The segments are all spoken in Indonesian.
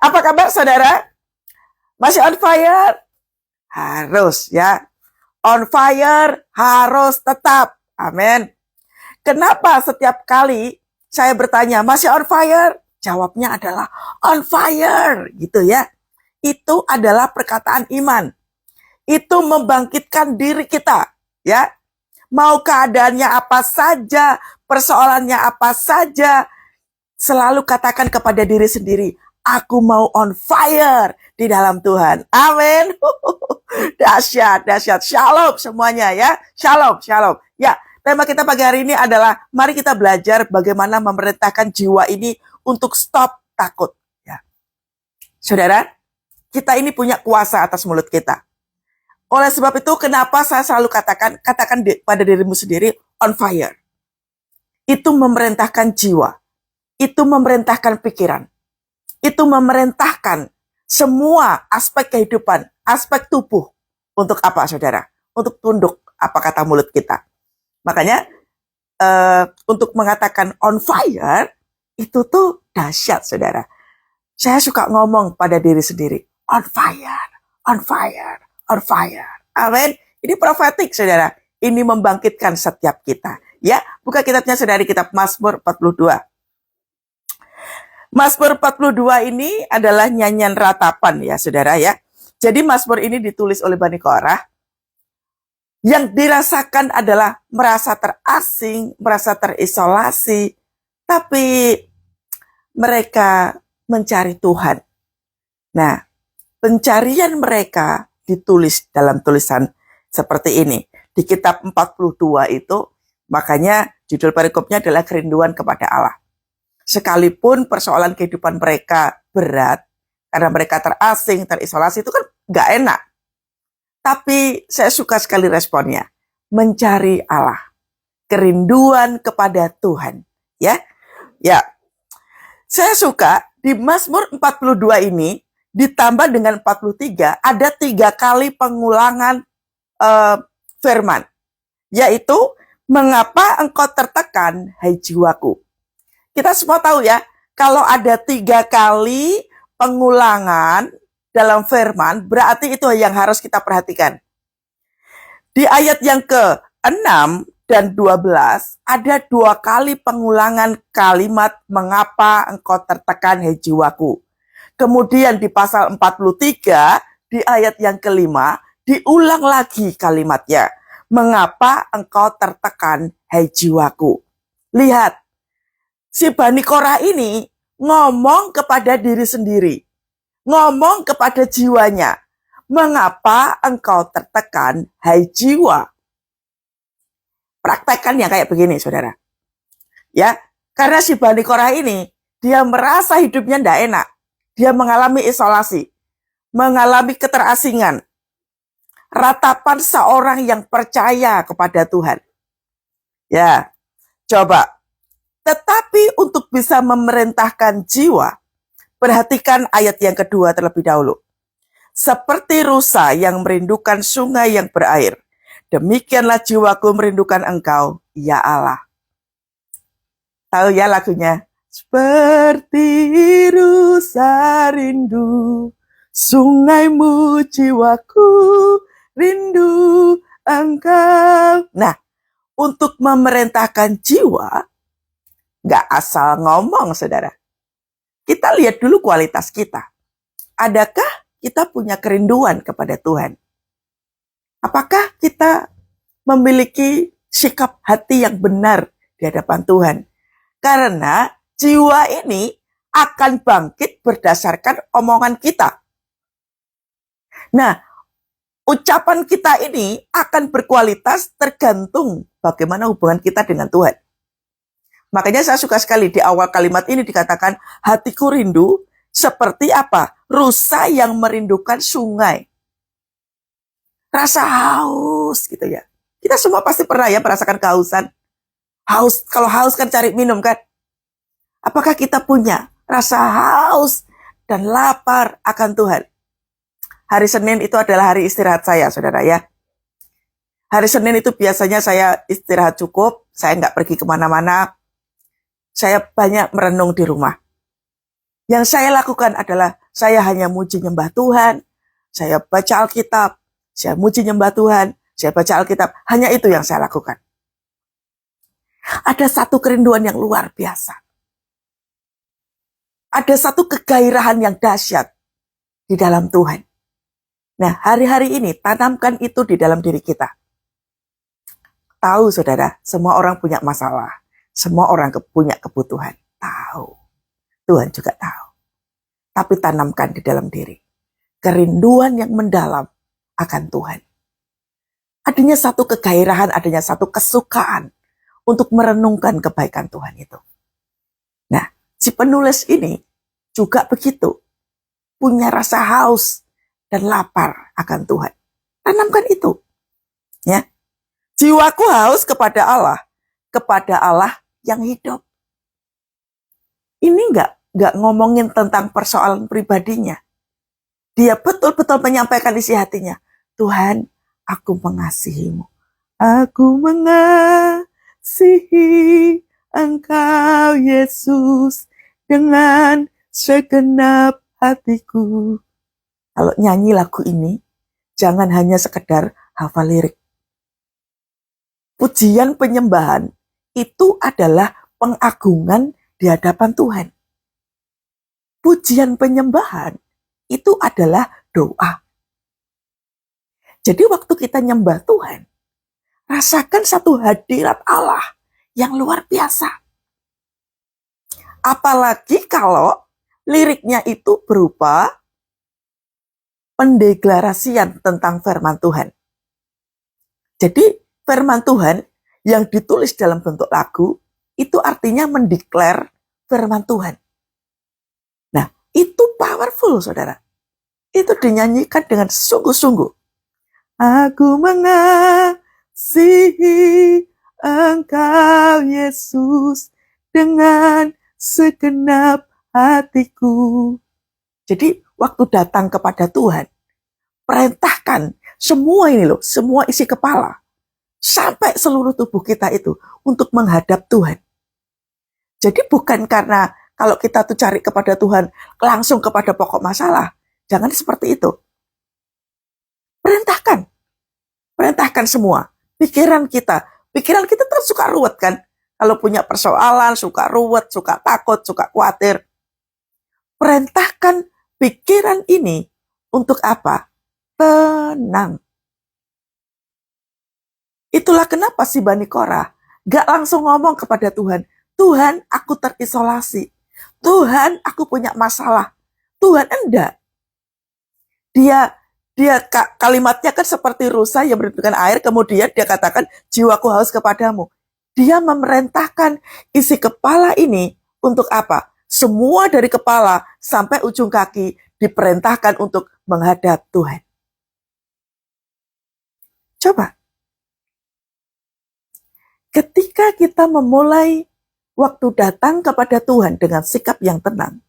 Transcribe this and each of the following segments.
Apa kabar saudara? Masih on fire? Harus ya. On fire harus tetap. Amin. Kenapa setiap kali saya bertanya, masih on fire? Jawabnya adalah on fire gitu ya. Itu adalah perkataan iman. Itu membangkitkan diri kita ya. Mau keadaannya apa saja, persoalannya apa saja, selalu katakan kepada diri sendiri, aku mau on fire di dalam Tuhan. Amin. Dahsyat, dahsyat. Shalom semuanya ya. Shalom, shalom. Ya, tema kita pagi hari ini adalah mari kita belajar bagaimana memerintahkan jiwa ini untuk stop takut. Ya. Saudara, kita ini punya kuasa atas mulut kita. Oleh sebab itu, kenapa saya selalu katakan pada dirimu sendiri, on fire. Itu memerintahkan jiwa. Itu memerintahkan pikiran. Itu memerintahkan semua aspek kehidupan, aspek tubuh. Untuk apa, saudara? Untuk tunduk apa kata mulut kita. Makanya, untuk mengatakan on fire, itu tuh dahsyat, saudara. Saya suka ngomong pada diri sendiri, on fire, on fire, on fire. Amin. Ini profetik, saudara. Ini membangkitkan setiap kita. Ya, buka kitabnya, saudari, kitab Mazmur 42. Mazmur 42 ini adalah nyanyian ratapan ya saudara ya. Jadi Mazmur ini ditulis oleh Bani Korah. Yang dirasakan adalah merasa terasing, merasa terisolasi. Tapi mereka mencari Tuhan. Nah, pencarian mereka ditulis dalam tulisan seperti ini. Di kitab 42 itu, makanya judul perikopnya adalah kerinduan kepada Allah. Sekalipun persoalan kehidupan mereka berat, karena mereka terasing, terisolasi, itu kan gak enak. Tapi saya suka sekali responnya. Mencari Allah. Kerinduan kepada Tuhan. Ya, saya suka di Mazmur 42 ini, ditambah dengan 43, ada 3 kali pengulangan firman. Yaitu, mengapa engkau tertekan, hai jiwaku. Kita semua tahu ya, kalau ada 3 kali pengulangan dalam firman, berarti itu yang harus kita perhatikan. Di ayat yang ke-6 dan 12, ada 2 kali pengulangan kalimat mengapa engkau tertekan, hai jiwaku. Kemudian di pasal 43, di ayat yang ke-5, diulang lagi kalimatnya. Mengapa engkau tertekan, hai jiwaku. Lihat. Si Bani Korah ini ngomong kepada diri sendiri. Ngomong kepada jiwanya. Mengapa engkau tertekan, hai jiwa? Praktekkan yang kayak begini, saudara. Ya, karena si Bani Korah ini, dia merasa hidupnya tidak enak. Dia mengalami isolasi. Mengalami keterasingan. Ratapan seorang yang percaya kepada Tuhan. Ya, coba. Tetapi untuk bisa memerintahkan jiwa, perhatikan ayat yang kedua terlebih dahulu. Seperti rusa yang merindukan sungai yang berair, demikianlah jiwaku merindukan engkau, ya Allah. Tahu ya lagunya? Seperti rusa rindu, sungaimu jiwaku rindu engkau. Nah, untuk memerintahkan jiwa, gak asal ngomong, saudara. Kita lihat dulu kualitas kita. Adakah kita punya kerinduan kepada Tuhan? Apakah kita memiliki sikap hati yang benar di hadapan Tuhan? Karena jiwa ini akan bangkit berdasarkan omongan kita. Nah, ucapan kita ini akan berkualitas tergantung bagaimana hubungan kita dengan Tuhan. Makanya saya suka sekali di awal kalimat ini dikatakan, hatiku rindu seperti apa? Rusa yang merindukan sungai. Rasa haus gitu ya. Kita semua pasti pernah ya merasakan kehausan. Haus, kalau haus kan cari minum kan. Apakah kita punya rasa haus dan lapar akan Tuhan? Hari Senin itu adalah hari istirahat saya, saudara ya. Hari Senin itu biasanya saya istirahat cukup, saya nggak pergi kemana-mana. Saya banyak merenung di rumah. Yang saya lakukan adalah saya hanya muji nyembah Tuhan, saya baca Alkitab, saya muji nyembah Tuhan, saya baca Alkitab, hanya itu yang saya lakukan. Ada satu kerinduan yang luar biasa. Ada satu kegairahan yang dahsyat di dalam Tuhan. Nah, hari-hari ini tanamkan itu di dalam diri kita. Tahu saudara, semua orang punya masalah. Semua orang punya kebutuhan. Tahu. Tuhan juga tahu. Tapi tanamkan di dalam diri. Kerinduan yang mendalam akan Tuhan. Adanya satu kegairahan, adanya satu kesukaan untuk merenungkan kebaikan Tuhan itu. Nah, si penulis ini juga begitu. Punya rasa haus dan lapar akan Tuhan. Tanamkan itu. Ya. Jiwaku haus kepada Allah yang hidup. Ini enggak ngomongin tentang persoalan pribadinya. Dia betul-betul menyampaikan isi hatinya. Tuhan, aku mengasihimu. Aku mengasihi Engkau Yesus dengan segenap hatiku. Kalau nyanyi lagu ini, jangan hanya sekedar hafal lirik. Pujian penyembahan itu adalah pengagungan di hadapan Tuhan. Pujian penyembahan itu adalah doa. Jadi waktu kita nyembah Tuhan, rasakan satu hadirat Allah yang luar biasa. Apalagi kalau liriknya itu berupa pendeklarasian tentang firman Tuhan. Jadi firman Tuhan yang ditulis dalam bentuk lagu, itu artinya mendeklar firman Tuhan. Nah, itu powerful, saudara. Itu dinyanyikan dengan sungguh-sungguh. Aku mengasihi Engkau Yesus dengan segenap hatiku. Jadi, waktu datang kepada Tuhan, perintahkan semua ini loh, semua isi kepala, sampai seluruh tubuh kita itu untuk menghadap Tuhan. Jadi bukan karena kalau kita tuh cari kepada Tuhan langsung kepada pokok masalah. Jangan seperti itu. Perintahkan semua. Pikiran kita terus suka ruwet kan. Kalau punya persoalan, suka ruwet, suka takut, suka khawatir. Perintahkan pikiran ini untuk apa? Tenang. Itulah kenapa si Bani Korah gak langsung ngomong kepada Tuhan, Tuhan, aku terisolasi. Tuhan, aku punya masalah. Tuhan, enggak. Dia kalimatnya kan seperti rusa yang berdirikan air, kemudian dia katakan, jiwaku haus kepadamu. Dia memerintahkan isi kepala ini untuk apa? Semua dari kepala sampai ujung kaki diperintahkan untuk menghadap Tuhan. Coba. Ketika kita memulai waktu datang kepada Tuhan dengan sikap yang tenang,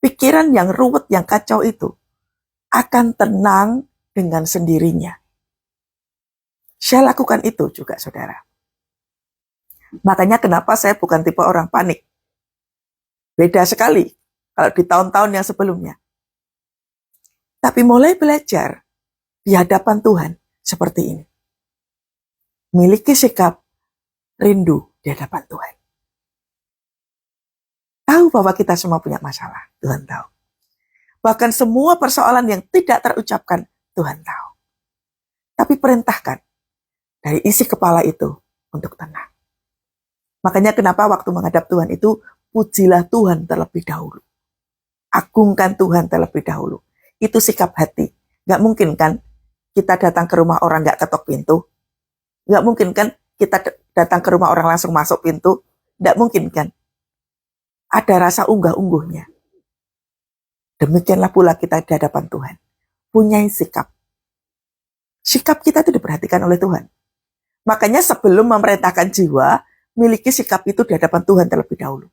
pikiran yang ruwet, yang kacau itu akan tenang dengan sendirinya. Saya lakukan itu juga, saudara. Makanya kenapa saya bukan tipe orang panik. Beda sekali kalau di tahun-tahun yang sebelumnya. Tapi mulai belajar di hadapan Tuhan seperti ini. Miliki sikap rindu di hadapan Tuhan. Tahu bahwa kita semua punya masalah, Tuhan tahu. Bahkan semua persoalan yang tidak terucapkan, Tuhan tahu. Tapi perintahkan dari isi kepala itu untuk tenang. Makanya kenapa waktu menghadap Tuhan itu, pujilah Tuhan terlebih dahulu. Agungkan Tuhan terlebih dahulu. Itu sikap hati. Gak mungkin kan kita datang ke rumah orang gak ketok pintu. Gak mungkin kan kita datang ke rumah orang langsung masuk pintu. Gak mungkin kan. Ada rasa unggah-ungguhnya. Demikianlah pula kita di hadapan Tuhan. Punyai sikap. Sikap kita itu diperhatikan oleh Tuhan. Makanya sebelum memerintahkan jiwa, miliki sikap itu di hadapan Tuhan terlebih dahulu.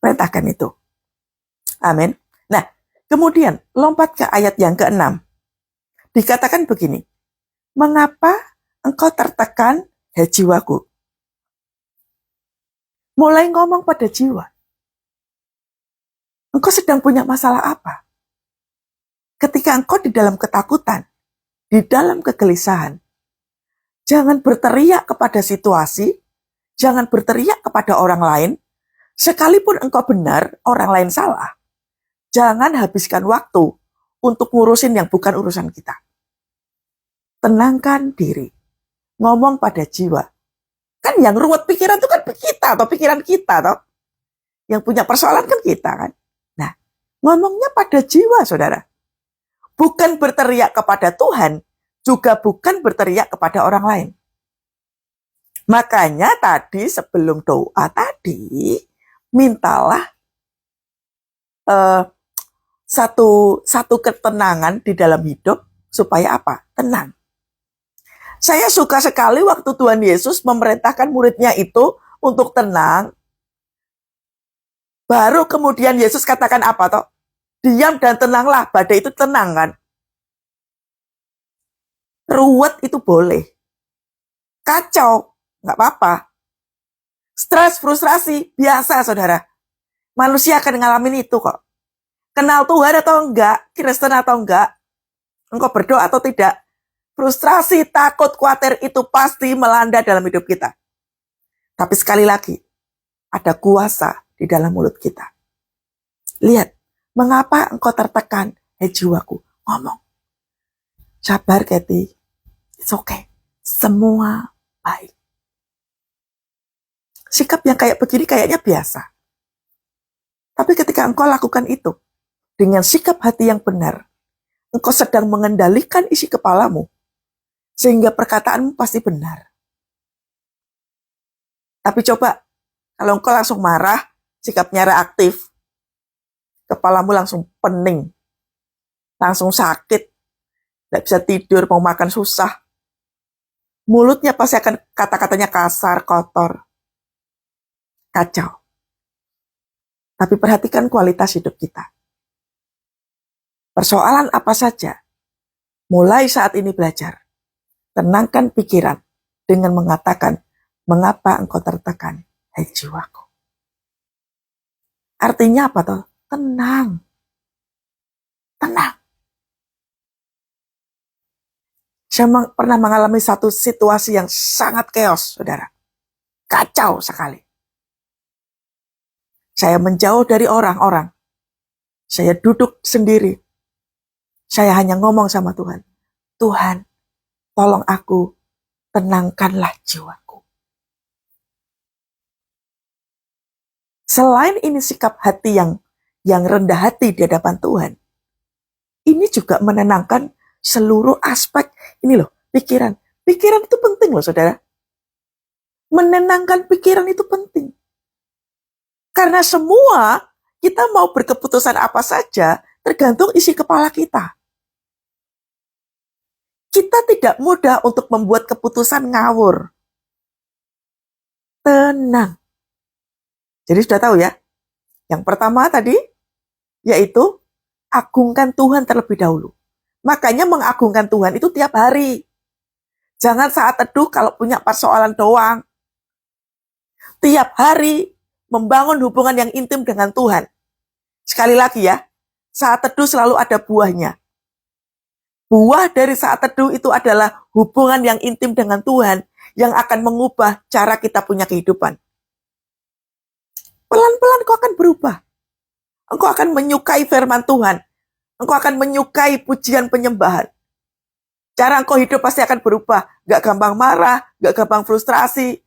Perintahkan itu. Amin. Nah, kemudian lompat ke ayat yang ke-6. Dikatakan begini. Mengapa engkau tertekan, hai jiwaku? Mulai ngomong pada jiwa. Engkau sedang punya masalah apa? Ketika engkau di dalam ketakutan, di dalam kegelisahan, jangan berteriak kepada situasi, jangan berteriak kepada orang lain, sekalipun engkau benar, orang lain salah. Jangan habiskan waktu untuk ngurusin yang bukan urusan kita. Tenangkan diri. Ngomong pada jiwa. Kan yang ruwet pikiran itu kan kita, atau pikiran kita, toh. Yang punya persoalan kan kita, kan. Nah, ngomongnya pada jiwa, saudara. Bukan berteriak kepada Tuhan, juga bukan berteriak kepada orang lain. Makanya tadi sebelum doa tadi, mintalah satu ketenangan di dalam hidup supaya apa? Tenang. Saya suka sekali waktu Tuhan Yesus memerintahkan muridnya itu untuk tenang. Baru kemudian Yesus katakan apa toh? Diam dan tenanglah, badai itu tenang kan? Ruwet itu boleh. Kacau, nggak apa-apa. Stres, frustrasi, biasa saudara. Manusia akan ngalamin itu kok. Kenal Tuhan atau enggak, Kristen atau enggak, engkau berdoa atau tidak, frustrasi, takut, khawatir itu pasti melanda dalam hidup kita. Tapi sekali lagi, ada kuasa di dalam mulut kita. Lihat, mengapa engkau tertekan, hei jiwaku, ngomong. Sabar, Kathy. It's okay. Semua baik. Sikap yang kayak begini kayaknya biasa. Tapi ketika engkau lakukan itu, dengan sikap hati yang benar, engkau sedang mengendalikan isi kepalamu, sehingga perkataanmu pasti benar. Tapi coba, kalau engkau langsung marah, sikapnya reaktif, kepalamu langsung pening, langsung sakit, tidak bisa tidur, mau makan susah. Mulutnya pasti akan kata-katanya kasar, kotor, kacau. Tapi perhatikan kualitas hidup kita. Persoalan apa saja, mulai saat ini belajar. Tenangkan pikiran dengan mengatakan, mengapa engkau tertekan, hai jiwaku. Artinya apa toh? Tenang. Tenang. Saya pernah mengalami satu situasi yang sangat chaos, saudara. Kacau sekali. Saya menjauh dari orang-orang. Saya duduk sendiri. Saya hanya ngomong sama Tuhan. Tuhan, tolong aku, tenangkanlah jiwaku. Selain ini sikap hati yang rendah hati di hadapan Tuhan, ini juga menenangkan seluruh aspek, ini loh, pikiran. Pikiran itu penting loh, saudara. Menenangkan pikiran itu penting. Karena semua, kita mau berkeputusan apa saja, tergantung isi kepala kita. Kita tidak mudah untuk membuat keputusan ngawur. Tenang. Jadi sudah tahu ya, yang pertama tadi, yaitu agungkan Tuhan terlebih dahulu. Makanya mengagungkan Tuhan itu tiap hari. Jangan saat teduh kalau punya persoalan doang. Tiap hari membangun hubungan yang intim dengan Tuhan. Sekali lagi ya, saat teduh selalu ada buahnya. Buah dari saat teduh itu adalah hubungan yang intim dengan Tuhan yang akan mengubah cara kita punya kehidupan. Pelan-pelan kau akan berubah. Engkau akan menyukai firman Tuhan. Engkau akan menyukai pujian penyembahan. Cara engkau hidup pasti akan berubah. Gak gampang marah, gak gampang frustrasi,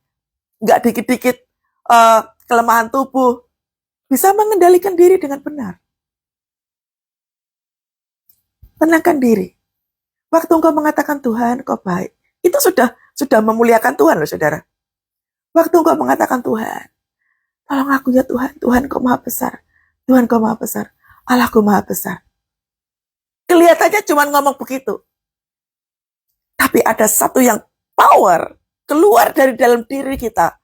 gak dikit-dikit kelemahan tubuh. Bisa mengendalikan diri dengan benar. Tenangkan diri. Waktu engkau mengatakan Tuhan, kau baik. Itu sudah memuliakan Tuhan loh, saudara. Waktu engkau mengatakan Tuhan, tolong aku ya Tuhan. Tuhan kau maha besar. Tuhan kau maha besar. Allahku maha besar. Kelihatannya cuma ngomong begitu. Tapi ada satu yang power keluar dari dalam diri kita.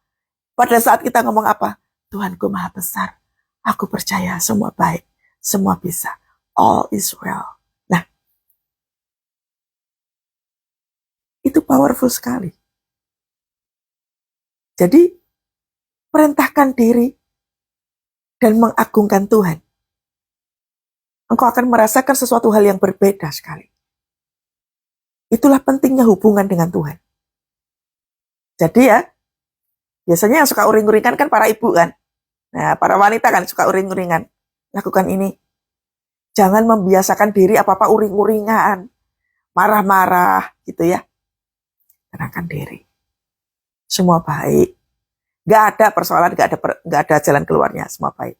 Pada saat kita ngomong apa? Tuhanku maha besar. Aku percaya semua baik. Semua bisa. All is well. Nah, itu powerful sekali. Jadi, perintahkan diri dan mengagungkan Tuhan. engkau akan merasakan sesuatu hal yang berbeda sekali. Itulah pentingnya hubungan dengan Tuhan. Jadi ya, biasanya yang suka uring-uringan kan para ibu kan. Nah, para wanita kan suka uring-uringan. Lakukan ini. Jangan membiasakan diri apa-apa uring-uringan. Marah-marah gitu ya. Tenangkan diri. Semua baik. Gak ada persoalan, gak ada jalan keluarnya. Semua baik.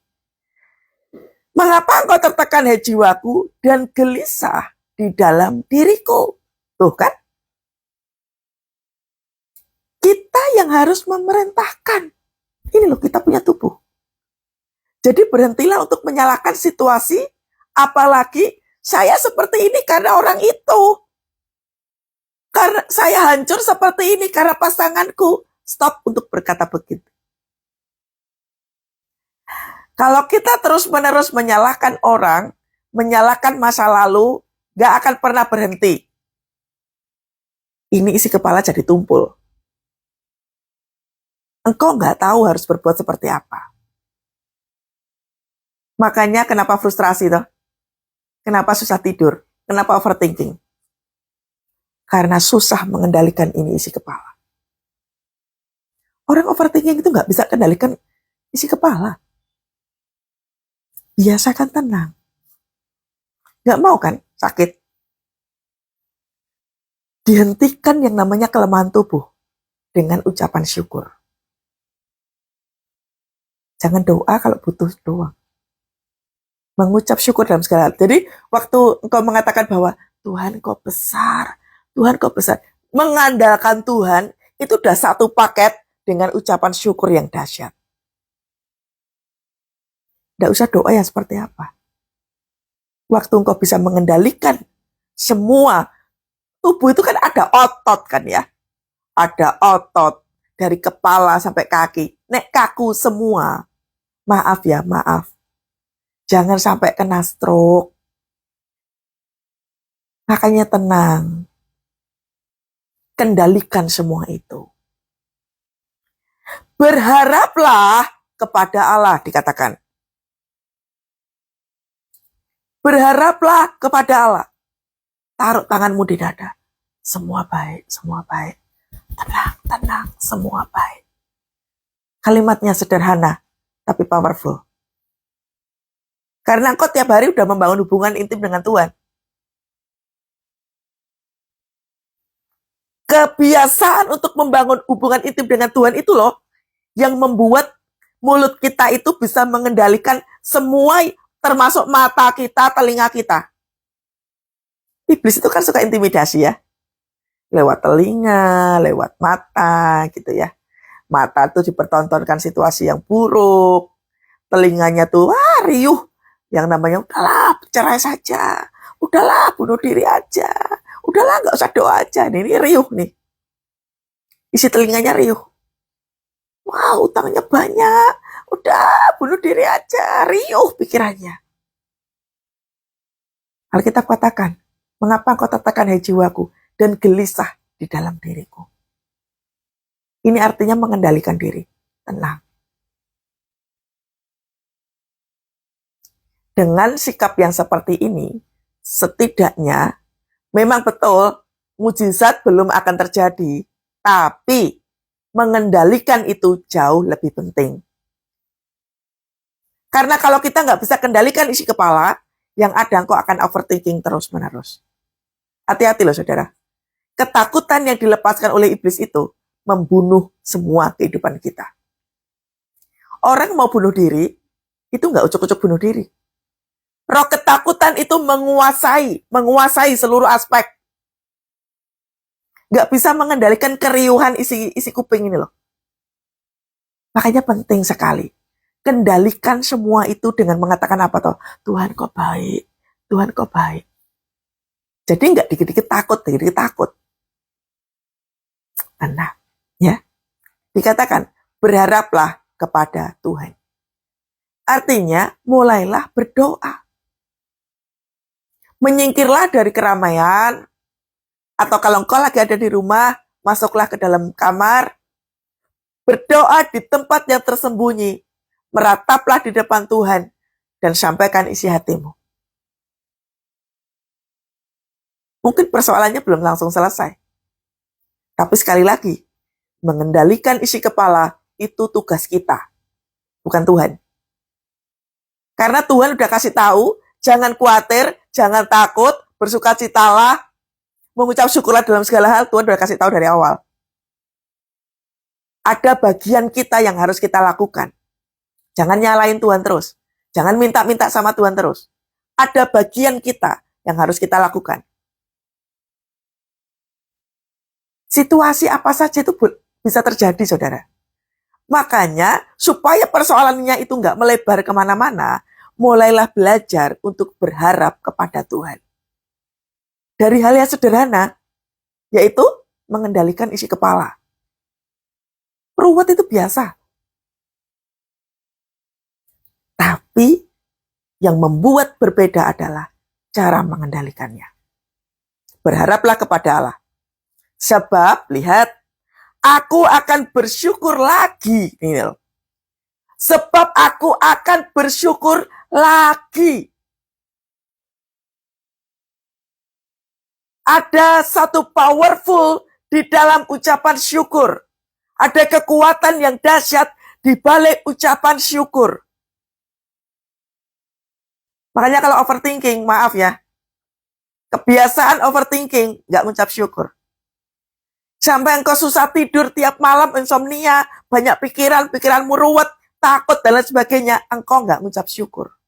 Mengapa engkau tertekan hai jiwaku dan gelisah di dalam diriku? Tuh kan? Kita yang harus memerintahkan. Ini loh, kita punya tubuh. Jadi berhentilah untuk menyalahkan situasi, apalagi saya seperti ini karena orang itu. Karena saya hancur seperti ini karena pasanganku. Stop untuk berkata begitu. Kalau kita terus-menerus menyalahkan orang, menyalahkan masa lalu, gak akan pernah berhenti. Ini isi kepala jadi tumpul. Engkau gak tahu harus berbuat seperti apa. Makanya kenapa frustrasi toh? Kenapa susah tidur? Kenapa overthinking? Karena susah mengendalikan ini isi kepala. Orang overthinking itu gak bisa kendalikan isi kepala. Biasakan tenang. Gak mau kan sakit? Dihentikan yang namanya kelemahan tubuh dengan ucapan syukur. Jangan doa kalau butuh doang. Mengucap syukur dalam segala hal. Jadi waktu engkau mengatakan bahwa Tuhan kau besar, Tuhan kau besar, mengandalkan Tuhan itu udah satu paket dengan ucapan syukur yang dahsyat. Tidak usah doa yang seperti apa. Waktu engkau bisa mengendalikan semua tubuh itu kan ada otot kan ya. Ada otot dari kepala sampai kaki. Nek kaku semua. Maaf ya, maaf. Jangan sampai kena stroke. Makanya tenang. Kendalikan semua itu. Berharaplah kepada Allah, dikatakan. Berharaplah kepada Allah. Taruh tanganmu di dada. Semua baik, semua baik. Tenang, tenang, semua baik. Kalimatnya sederhana, tapi powerful. Karena engkau tiap hari udah membangun hubungan intim dengan Tuhan. Kebiasaan untuk membangun hubungan intim dengan Tuhan itu loh, yang membuat mulut kita itu bisa mengendalikan semua, termasuk mata kita, telinga kita. Iblis itu kan suka intimidasi ya. Lewat telinga, lewat mata gitu ya. Mata tuh dipertontonkan situasi yang buruk. Telinganya tuh, riuh. Yang namanya, udahlah, cerai saja. Udahlah, bunuh diri aja. Udahlah, gak usah doa aja. Ini riuh nih. Isi telinganya riuh. Wah, utangnya banyak. Udah, bunuh diri aja. Riuh pikirannya. Alkitab katakan, mengapa kau tertekan hai jiwaku dan gelisah di dalam diriku. Ini artinya mengendalikan diri. Tenang. Dengan sikap yang seperti ini, setidaknya memang betul mujizat belum akan terjadi, tapi mengendalikan itu jauh lebih penting. Karena kalau kita nggak bisa kendalikan isi kepala, yang ada engkau akan overthinking terus-menerus. Hati-hati loh saudara. Ketakutan yang dilepaskan oleh iblis itu membunuh semua kehidupan kita. Orang mau bunuh diri, itu nggak ucuk-ucuk bunuh diri. Roh ketakutan itu menguasai seluruh aspek. Gak bisa mengendalikan keriuhan isi kuping ini loh. Makanya penting sekali. Kendalikan semua itu dengan mengatakan apa toh? Tuhan kau baik, Tuhan kau baik. Jadi gak dikit-dikit takut. Tenang, ya. Dikatakan, berharaplah kepada Tuhan. Artinya, mulailah berdoa. Menyingkirlah dari keramaian, atau kalau engkau lagi ada di rumah, masuklah ke dalam kamar, berdoa di tempat yang tersembunyi, merataplah di depan Tuhan, dan sampaikan isi hatimu. Mungkin persoalannya belum langsung selesai. Tapi sekali lagi, mengendalikan isi kepala itu tugas kita, bukan Tuhan. Karena Tuhan udah kasih tahu, jangan khawatir, jangan takut, bersukacitalah, mengucap syukurlah dalam segala hal. Tuhan udah kasih tahu dari awal. Ada bagian kita yang harus kita lakukan. Jangan nyalain Tuhan terus. Jangan minta-minta sama Tuhan terus. Ada bagian kita yang harus kita lakukan. Situasi apa saja itu bisa terjadi, saudara. Makanya, supaya persoalannya itu nggak melebar kemana-mana, mulailah belajar untuk berharap kepada Tuhan. Dari hal yang sederhana, yaitu mengendalikan isi kepala. Ruwet itu biasa. Tapi, yang membuat berbeda adalah cara mengendalikannya. Berharaplah kepada Allah. Sebab, lihat, aku akan bersyukur lagi. Sebab aku akan bersyukur lagi. Ada satu powerful di dalam ucapan syukur. Ada kekuatan yang dahsyat di balik ucapan syukur. Makanya kalau overthinking, maaf ya. Kebiasaan overthinking, nggak ngucap syukur. Sampai engkau susah tidur tiap malam, insomnia, banyak pikiran, pikiranmu ruwet, takut, dan lain sebagainya, engkau nggak ngucap syukur.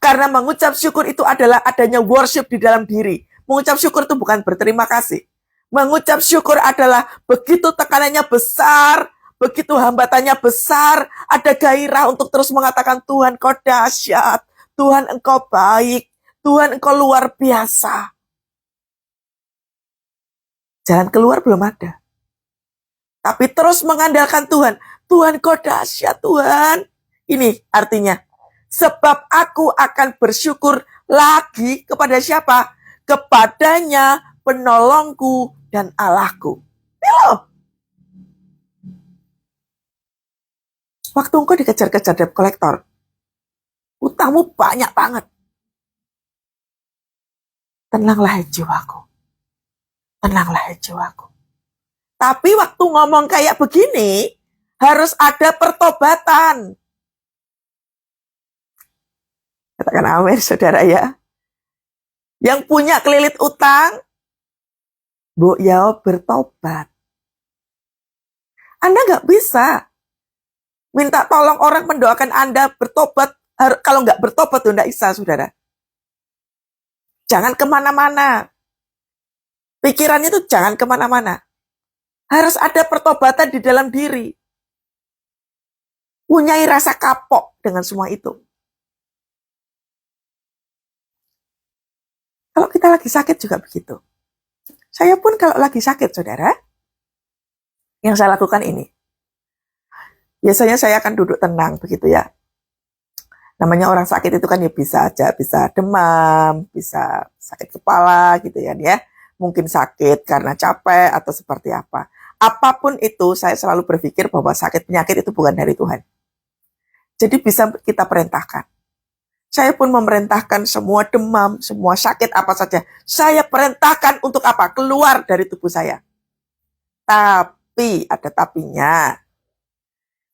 Karena mengucap syukur itu adalah adanya worship di dalam diri. Mengucap syukur itu bukan berterima kasih. Mengucap syukur adalah begitu tekanannya besar, begitu hambatannya besar, ada gairah untuk terus mengatakan, Tuhan kau dahsyat, Tuhan engkau baik, Tuhan engkau luar biasa. Jalan keluar belum ada. Tapi terus mengandalkan Tuhan. Tuhan kau dahsyat Tuhan. Ini artinya. Sebab aku akan bersyukur lagi kepada siapa? Kepadanya penolongku dan Allahku. Ini loh. Waktu engkau dikejar-kejar debt collector. Utangmu banyak banget. Tenanglah jiwaku. Tenanglah jiwaku. Tapi waktu ngomong kayak begini, harus ada pertobatan. Katakan amin, saudara ya. Yang punya kelilit utang, Bu Yao bertobat. Anda nggak bisa minta tolong orang mendoakan Anda bertobat. Kalau nggak bertobat, itu nggak bisa, saudara. Jangan kemana-mana. Pikirannya itu jangan kemana-mana. Harus ada pertobatan di dalam diri. Punyai rasa kapok dengan semua itu. Kalau kita lagi sakit juga begitu. Saya pun kalau lagi sakit, saudara, yang saya lakukan ini. Biasanya saya akan duduk tenang, begitu ya. Namanya orang sakit itu kan ya bisa aja, bisa demam, bisa sakit kepala gitu ya. Mungkin sakit karena capek atau seperti apa. Apapun itu, saya selalu berpikir bahwa sakit penyakit itu bukan dari Tuhan. Jadi bisa kita perintahkan. Saya pun memerintahkan semua demam, semua sakit apa saja. Saya perintahkan untuk apa? Keluar dari tubuh saya. Tapi, ada tapinya.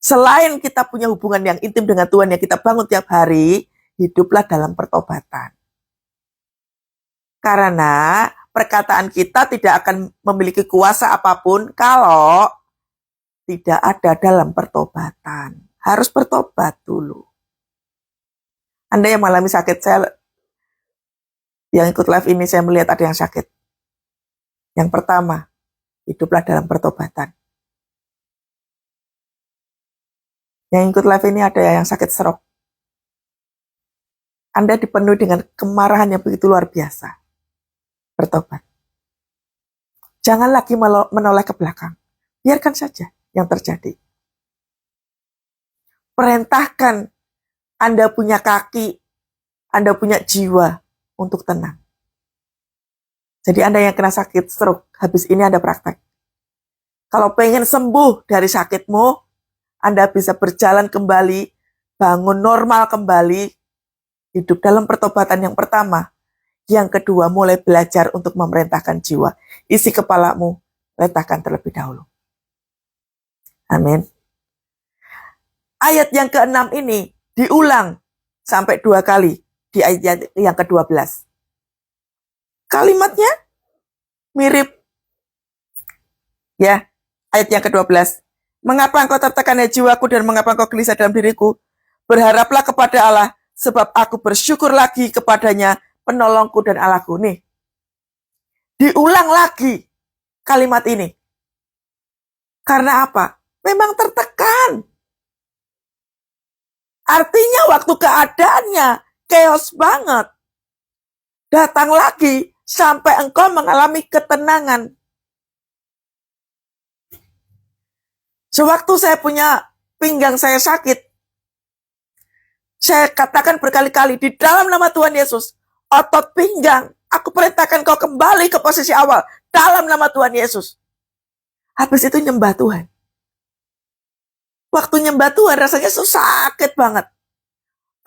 Selain kita punya hubungan yang intim dengan Tuhan yang kita bangun tiap hari, hiduplah dalam pertobatan. Karena perkataan kita tidak akan memiliki kuasa apapun kalau tidak ada dalam pertobatan. Harus bertobat dulu. Anda yang mengalami sakit, saya yang ikut live ini saya melihat ada yang sakit. Yang pertama, hiduplah dalam pertobatan. Yang ikut live ini ada yang sakit stroke. Anda dipenuhi dengan kemarahan yang begitu luar biasa. Bertobat. Jangan lagi menoleh ke belakang. Biarkan saja yang terjadi. Perintahkan Anda punya kaki, Anda punya jiwa untuk tenang. Jadi Anda yang kena sakit stroke, habis ini Anda praktek. Kalau pengen sembuh dari sakitmu, Anda bisa berjalan kembali, bangun normal kembali, hidup dalam pertobatan yang pertama. Yang kedua, mulai belajar untuk memerintahkan jiwa. Isi kepalamu, perintahkan terlebih dahulu. Amin. Ayat yang ke-6 ini diulang sampai 2 kali di ayat yang ke-12. Kalimatnya mirip. Ya, ayat yang ke-12. Mengapa engkau tertekan ya jiwaku dan mengapa engkau gelisah dalam diriku? Berharaplah kepada Allah, sebab aku bersyukur lagi kepadanya, penolongku dan Allahku. Nih, diulang lagi kalimat ini. Karena apa? Memang tertekan. Artinya waktu keadaannya chaos banget. Datang lagi sampai engkau mengalami ketenangan. Sewaktu saya punya pinggang saya sakit, saya katakan berkali-kali di dalam nama Tuhan Yesus, otot pinggang, aku perintahkan kau kembali ke posisi awal dalam nama Tuhan Yesus. Habis itu nyembah Tuhan. Waktu nyembah Tuhan rasanya sakit banget.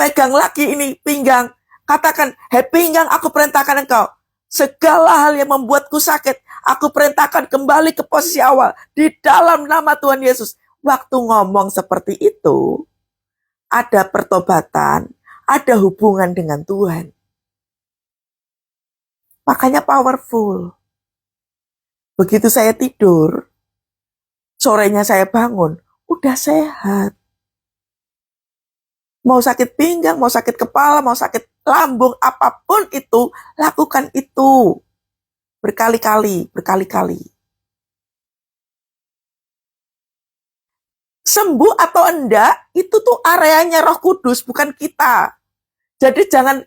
Pegang lagi ini pinggang. Katakan, hei pinggang, aku perintahkan engkau. Segala hal yang membuatku sakit, aku perintahkan kembali ke posisi awal. Di dalam nama Tuhan Yesus. Waktu ngomong seperti itu, ada pertobatan, ada hubungan dengan Tuhan. Makanya powerful. Begitu saya tidur, sorenya saya bangun, udah sehat. Mau sakit pinggang, mau sakit kepala, mau sakit lambung, apapun itu, lakukan itu. Berkali-kali. Sembuh atau enggak, itu tuh areanya Roh Kudus, bukan kita. Jadi jangan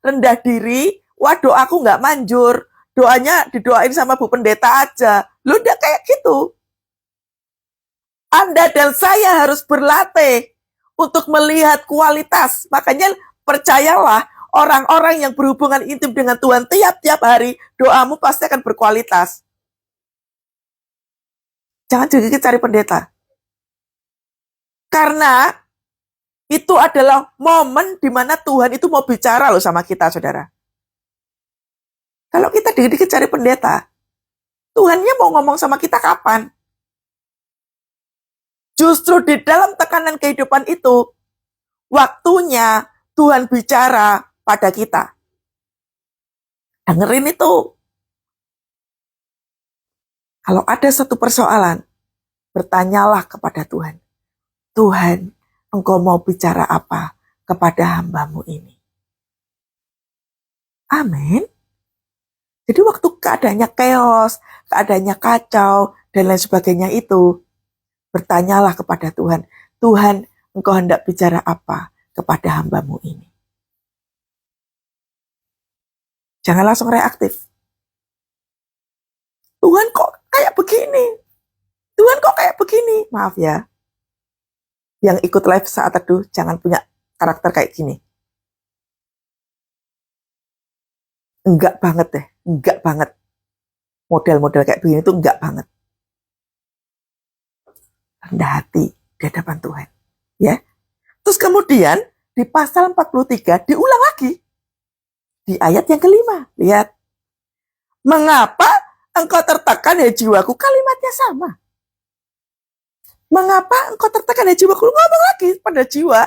rendah diri, wah doaku nggak manjur, doanya didoain sama Bu Pendeta aja. Lu udah kayak gitu. Anda dan saya harus berlatih untuk melihat kualitas. Makanya percayalah, orang-orang yang berhubungan intim dengan Tuhan tiap-tiap hari, doamu pasti akan berkualitas. Jangan juga cari pendeta. Karena itu adalah momen di mana Tuhan itu mau bicara loh sama kita, saudara. Kalau kita dikit-dikit cari pendeta, Tuhannya mau ngomong sama kita kapan? Justru di dalam tekanan kehidupan itu, waktunya Tuhan bicara pada kita. Dengerin itu. Kalau ada satu persoalan, bertanyalah kepada Tuhan. Tuhan, engkau mau bicara apa kepada hambamu ini? Amin. Jadi waktu keadaannya chaos, keadaannya kacau, dan lain sebagainya itu, bertanyalah kepada Tuhan. Tuhan, engkau hendak bicara apa kepada hambamu ini? Jangan langsung reaktif. Tuhan kok kayak begini? Tuhan kok kayak begini? Maaf ya. Yang ikut live saat teduh, jangan punya karakter kayak gini. Enggak banget deh, enggak banget. Model-model kayak begini tuh enggak banget. Rendah hati di hadapan Tuhan. Ya. Terus kemudian di pasal 43 diulang lagi. Di ayat yang kelima. Lihat. Mengapa engkau tertekan ya jiwaku? Kalimatnya sama. Mengapa engkau tertekan ya jiwaku? Ngomong lagi pada jiwa.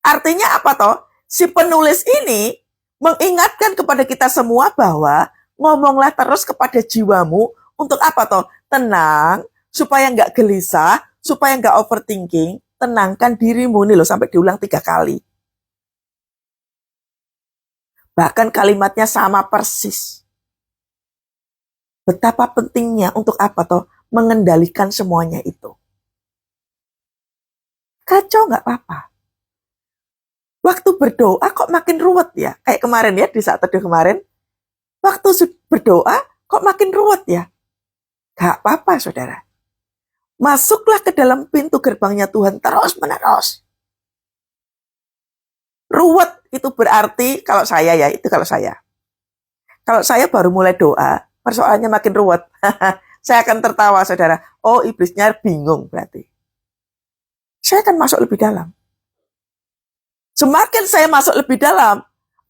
Artinya apa toh? Si penulis ini mengingatkan kepada kita semua bahwa ngomonglah terus kepada jiwamu untuk apa toh? Tenang, supaya nggak gelisah, supaya nggak overthinking, tenangkan dirimu nih loh sampai diulang 3 kali. Bahkan kalimatnya sama persis. Betapa pentingnya untuk apa toh? Mengendalikan semuanya itu. Kacau nggak apa-apa. Waktu berdoa kok makin ruwet ya? Kayak kemarin ya, di saat teduh kemarin. Waktu berdoa kok makin ruwet ya? Gak apa-apa, saudara. Masuklah ke dalam pintu gerbangnya Tuhan terus-menerus. Ruwet itu berarti, kalau saya ya, itu kalau saya. Kalau saya baru mulai doa, persoalannya makin ruwet. Saya akan tertawa, saudara. Oh, iblisnya bingung berarti. Saya akan masuk lebih dalam. Semakin saya masuk lebih dalam,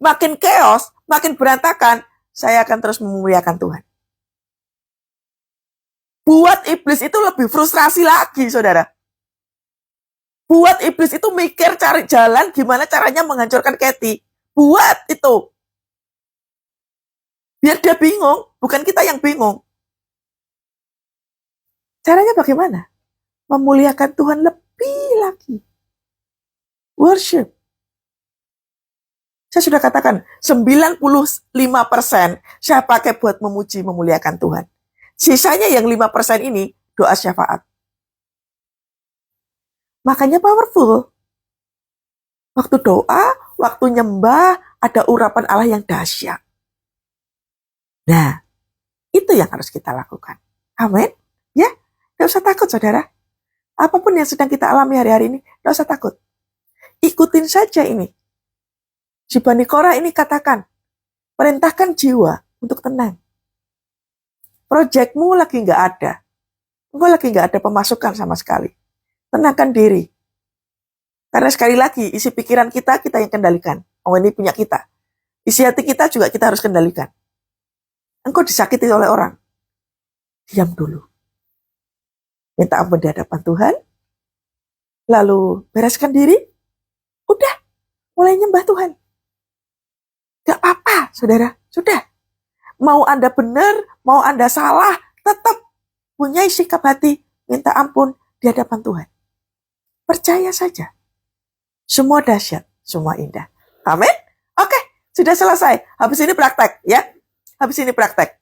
makin chaos, makin berantakan, saya akan terus memuliakan Tuhan. Buat iblis itu lebih frustrasi lagi, saudara. Buat iblis itu mikir cari jalan gimana caranya menghancurkan Kathy. Buat itu. Biar dia bingung, bukan kita yang bingung. Caranya bagaimana? Memuliakan Tuhan lebih lagi. Worship. Saya sudah katakan, 95% saya pakai buat memuji, memuliakan Tuhan. Sisanya yang 5% ini, doa syafaat. Makanya powerful. Waktu doa, waktu nyembah, ada urapan Allah yang dahsyat. Nah, itu yang harus kita lakukan. Amin. Ya, gak usah takut, saudara. Apapun yang sedang kita alami hari-hari ini, gak usah takut. Ikutin saja ini. Si Bani Korah ini katakan, perintahkan jiwa untuk tenang. Proyekmu lagi nggak ada. Engkau lagi nggak ada pemasukan sama sekali. Tenangkan diri. Karena sekali lagi, isi pikiran kita yang kendalikan. Oh, ini punya kita. Isi hati kita juga kita harus kendalikan. Engkau disakiti oleh orang. Diam dulu. Minta ampun di hadapan Tuhan. Lalu bereskan diri. Udah. Mulai nyembah Tuhan. Gak apa-apa, saudara. Sudah. Mau Anda benar, mau Anda salah, tetap punya sikap hati. Minta ampun di hadapan Tuhan. Percaya saja. Semua dahsyat, semua indah. Amin. Oke, sudah selesai. Habis ini praktek, ya. Habis ini praktek.